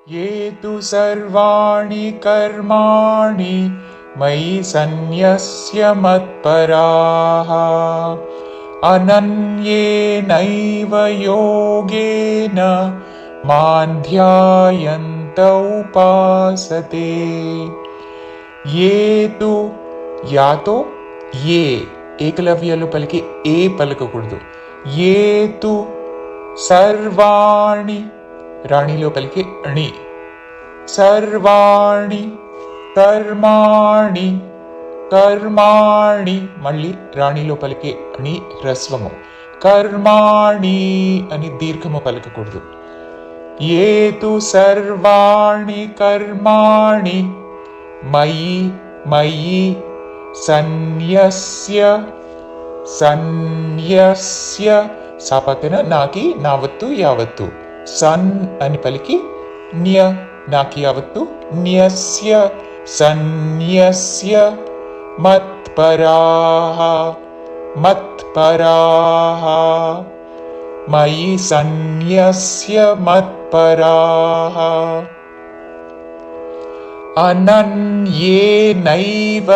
ये तु सर्वाणि कर्माणि मयि सन्न्यस्य मत्पराः अनन्येनैव योगेन मां ध्यायन्त उपासते। ये तु या तो ये ఏకలవ్యాలు పలికి ఏ పలకకూడదు. ఏ తు సర్వాణి రాణిలో పలికి అణి. సర్వాణి కర్మాణి కర్మాణి మళ్ళీ రాణిలో పలికే అణి హ్రస్వము. కర్మాణి అని దీర్ఘము పలకకూడదు. ఏ తు సర్వాణి కర్మాణి మయి మయి సన్యస్య సన్యస్య సా పక్కన నాకి నావత్తు యావత్తు సన్ అని పలికి న్య నాకి యావత్తు న్యస్య సన్యస్య మత్పరాః మత్పరాః మయి సన్యస్య మత్పరాః అనన్యేనైవ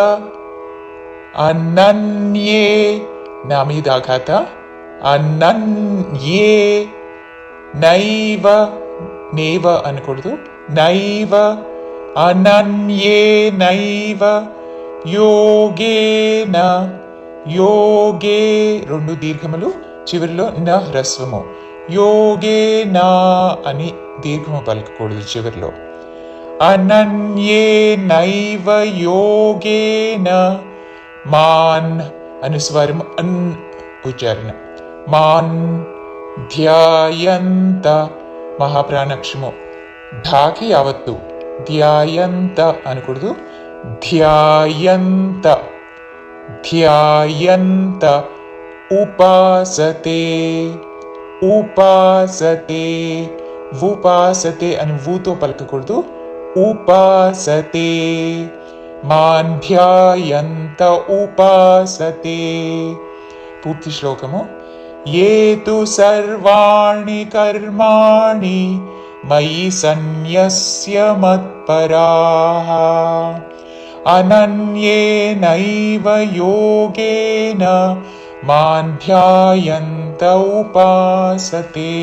అనన్యే నా మీద ఆఘాత అనన్యే నైవ నేవ అనకూడదు. నైవ అనన్యే నైవ యోగేన యోగే రెండు దీర్ఘములు చివరిలో న హ్రస్వము. యోగేనా అని దీర్ఘము పలకకూడదు చివరిలో. అనన్యేనైవ యోగేన మాన్ అనుస్వారం అన్ ఉచ్చారణ. మాన్ ధ్యాయంత మహాప్రాణాక్షము ఢాకి యావత్తు ధ్యాయంత అనకూడదు. ధ్యాయంత ధ్యాయంత ఉపాసతే ఉపాసతే ఉపాసతే అని ఊతో పలకకూడదు. ఉపాసతే మాం ధ్యాయంత ఉపాసతే. పూర్తి శ్లోకము. ఏ తు సర్వాణి కర్మాణి మయి సన్యస్య మత్పరాః అనన్యేనైవ యోగేన మాం ధ్యాయంత ఉపాసతే.